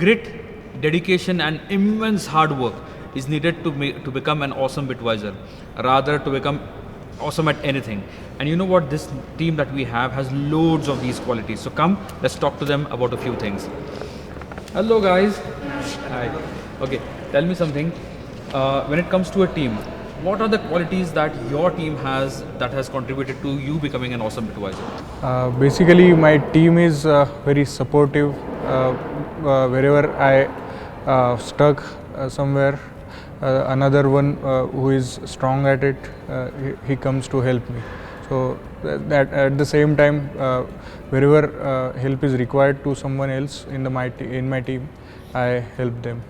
grit, dedication, and immense hard work is needed to become an awesome Bitwiser, rather to become awesome at anything. And you know what? This team that we have has loads of these qualities. So come, let's talk to them about a few things. Hello, guys. Hi. Okay, tell me something. When it comes to a team, what are the qualities that your team has that has contributed to you becoming an awesome Bitwiser? Basically, my team is very supportive. Wherever I stuck somewhere, another one who is strong at it, he comes to help me. So that at the same time, wherever help is required to someone else in my team, I help them.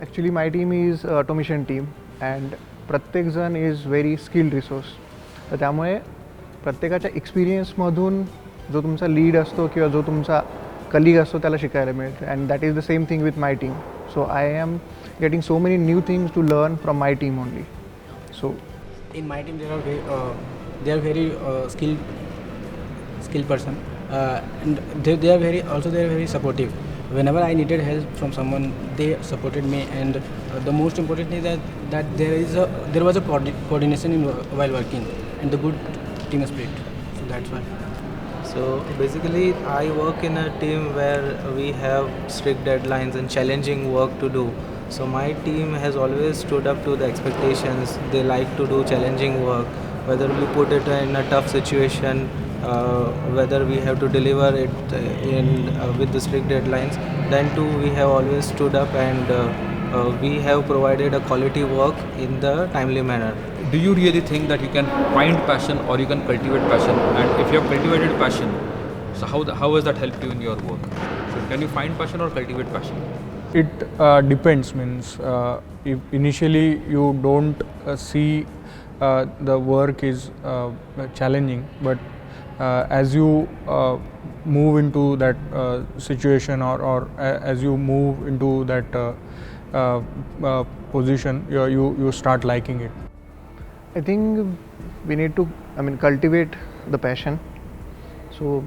Actually, my team is automation team and प्रत्येक जण is very skilled resource. तर त्यामुळे प्रत्येकाच्या एक्सपिरियन्समधून जो तुमचा lead असतो किंवा जो तुमचा कलीग असतो त्याला शिकायला मिळतं. And that is the same thing with my team. So I am getting so many new things to learn from my team only. So in my team they are very skilled person, and they are very supportive. Whenever I needed help from someone, they supported me, and the most important thing that there was a coordination while working, and the good team spirit. So that's why. So basically I work in a team where we have strict deadlines and challenging work to do. So my team has always stood up to the expectations. They like to do challenging work, whether we put it in a tough situation, whether we have to deliver it with the strict deadlines. Then too we have always stood up, and we have provided a quality work in the timely manner. Do you really think that you can find passion or you can cultivate passion? And if you have cultivated passion, so how has that helped you in your work? So can you find passion or cultivate passion? It depends. Means if initially you don't see the work is challenging, but as you move into that situation or as you move into that position, you start liking it. I think we need to cultivate the passion. So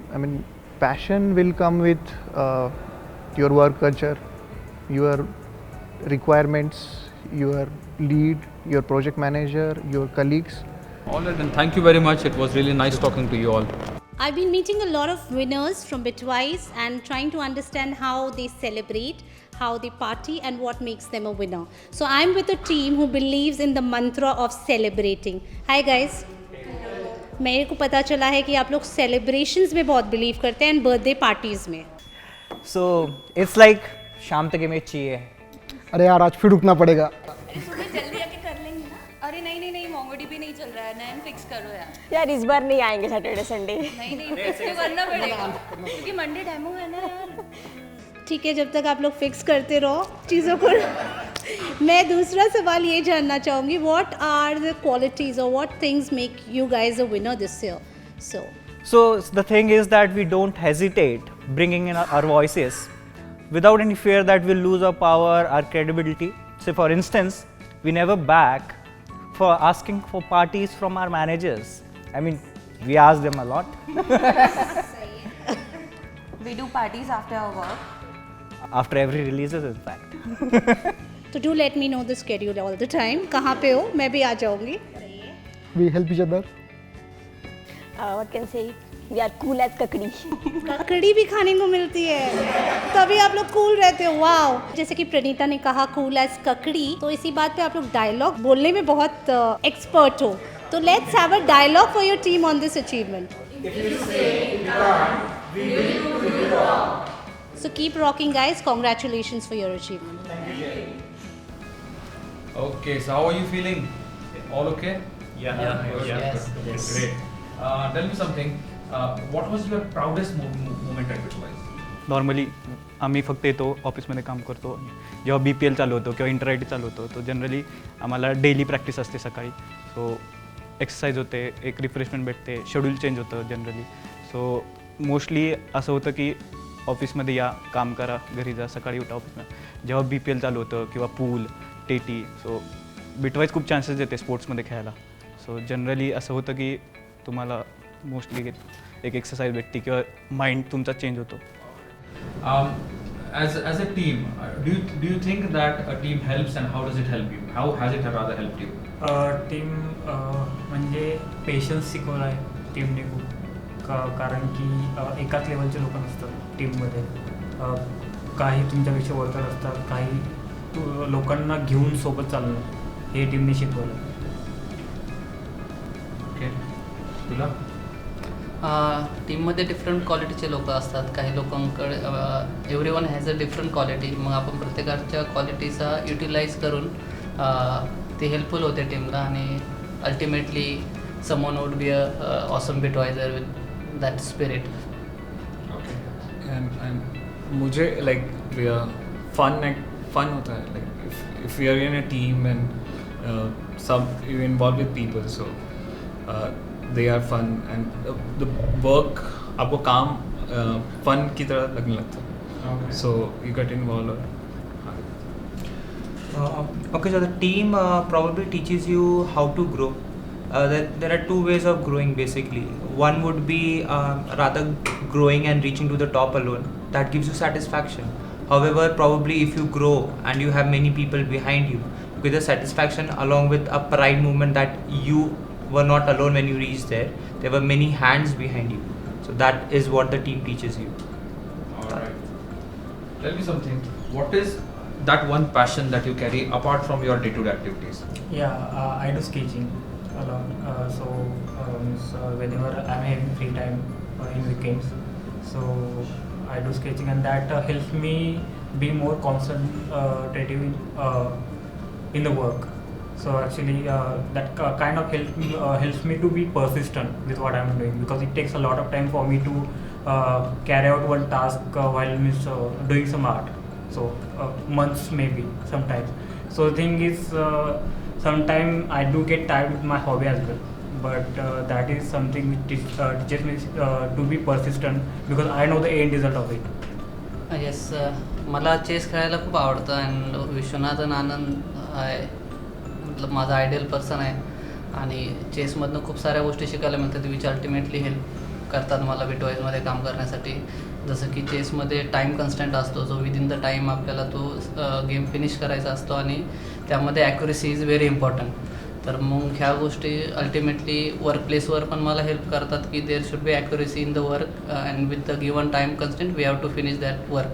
passion will come with your work culture, your requirements, your lead, your project manager, your colleagues. All right, then thank you very much. It was really nice talking to you all. I've been meeting a lot of winners from Bitwise and trying to understand how they celebrate, how they party, and what makes them a winner. So I'm with a team who believes in the mantra of celebrating. Hi guys. मेरे को पता चला है कि आप लोग celebrations में बहुत बिलीव करते हैं एंड बर्थडे पार्टीज में. So it's like शाम तक इमेज चाहिए. अरे यार आज फिर रुकना पड़ेगा. सुबह जल्दी आके कर लेंगे ना. अरे नहीं मोंगोडीबी नहीं चल रहा है. नैन फिक्स करो यार. यार इस बार नहीं आएंगे सैटरडे संडे. नहीं फिक्स तो करना पड़ेगा क्योंकि मंडे डेमो है ना यार. ठीक है, जब तक आप लोग फिक्स करते रहो चीज़ों को. मैं दूसरा सवाल ये जानना चाहूँगी, व्हाट आर द क्वालिटीज और what things make you guys a winner this year? So the thing is that we don't hesitate bringing in our voices without any fear that we'll lose our power, our credibility. So for instance, we never back for asking for parties from our managers. I mean, we ask them a lot. We do parties after our work. After every releases, in fact. तो do let me know the schedule all the time. कहाँ पे हो? मैं भी आ जाऊँगी. We help each other. What can say? We are cool as ककड़ी. ककड़ी भी खाने को मिलती है, तभी आप लोग कूल रहते हो. वाओ. जैसे कि प्रणीता ने कहा कूल एज ककड़ी, तो इसी बात पे आप लोग डायलॉग बोलने में बहुत एक्सपर्ट हो. तो let's have a dialogue for your team on this achievement. So keep rocking guys. Congratulations for your achievement. Okay, so how are you feeling? All okay? Yes. Great. Tell me something. What was your proudest moment at Bitwise? Normally आम्ही फक्त येतो, ऑफिसमध्ये काम करतो. जेव्हा BPL चालू होतो किंवा इंटर IT चालू होतो, तो जनरली आम्हाला डेली प्रॅक्टिस असते सकाळी. सो एक्सरसाइज होते, एक रिफ्रेशमेंट भेटते, शेड्यूल चेंज होतं जनरली. सो मोस्टली असं होतं की ऑफिसमध्ये या, काम करा, घरी जा, सकाळी उठा ऑफिसमध्ये. जेव्हा BPL चालू होतं किंवा पूल, TT, सो बिटवाईज खूप चान्सेस देते स्पोर्ट्समध्ये खेळायला. सो जनरली असं होतं की तुम्हाला मोस्टली एक एक्सरसाइज भेटते किंवा माइंड तुमचा चेंज होतो. as a team, do you think that a team helps, and how does it help you? How has it rather helped you? Team म्हणजे पेशन्स शिकवला आहे टीमने खूप कारण की एकाच लेवलचे लोक नसतात टीममध्ये. काही तुमच्यापेक्षा वरतर असतात, काही लोकांना घेऊन सोबत चालणं हे टीमने शिकवलं. ओके, तुला? टीममध्ये डिफरंट क्वालिटीचे लोक असतात. काही लोकांकडे everyone has a different quality. मग आपण प्रत्येकाच्या क्वालिटीचा युटिलाइज करून ते हेल्पफुल होते टीमला आणि ultimately someone would be a awesome bit wiser with that spirit. And मुझे लाइक फन होता है. Like if you are in a team and सब you involve with people, so they are fun and the work आपको काम fun की तरह लगने लगता है. So you get involved. Okay, so the team probably teaches you how to grow. There are two ways of growing basically. One would be rather growing and reaching to the top alone. That gives you satisfaction. However, probably if you grow and you have many people behind you, with the satisfaction along with a pride movement that you were not alone when you reached there. There were many hands behind you. So that is what the team teaches you. Alright. Tell me something. What is that one passion that you carry apart from your day-to-day activities? I do sketching a lot. So whenever I'm having free time in weekends, so I do sketching, and that helps me be more concentrative in the work. So actually that kind of helps me to be persistent with what I'm doing, because it takes a lot of time for me to carry out one task while doing some art. So months maybe sometimes. So the thing is sometimes I do get tired with my hobby as well, but that is something which teaches me to be persistent, because I know the end result of it. Yes, मला chess खेळायला खूप आवडतं. And Viswanathan Anand आहे मतलब माझा ideal person आहे आणि चेसमधनं खूप साऱ्या गोष्टी शिकायला मिळतात विच अल्टिमेटली हेल्प करतात मला बिटवाईजमध्ये काम करण्यासाठी. जसं की चेसमध्ये टाईम कन्स्टंट असतो, जो विदिन द टाईम आपल्याला तो गेम फिनिश करायचा असतो आणि त्यामध्ये ॲक्युरेसी इज व्हेरी इम्पॉर्टंट. तर मग ह्या गोष्टी अल्टिमेटली वर्कप्लेसवर पण मला हेल्प करतात की there should be accuracy in the work and with the given time constant we have to finish that work.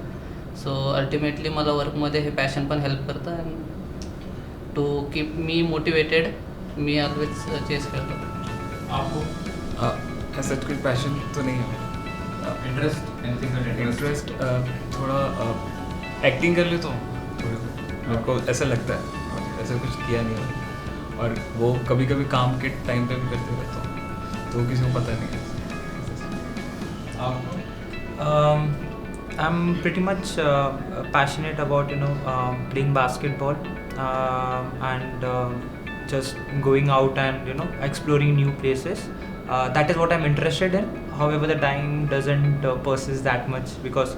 So ultimately मला वर्कमध्ये हे पॅशन पण हेल्प करतं. And to keep me motivated मी ऑलवेज चेस खेळतो. आपको ऐसा कोई पैशन तो नहीं है? इंटरेस्ट थोड़ा एक्टिंग कर लेता हूँ. मेरे को ऐसा लगता है, ऐसा कुछ किया नहीं है, और वो कभी कभी काम के टाइम पे भी करते रहता हूँ, तो किसी को पता नहीं है. I'm pretty much passionate about playing basketball and just going out and exploring new places. That is what I'm interested in. However, the time doesn't persist that much because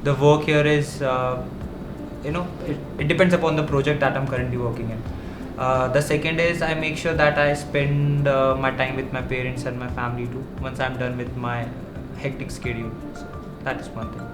the work here is it depends upon the project that I'm currently working in. The second is I make sure that I spend my time with my parents and my family too once I'm done with my hectic schedule. So that is one thing.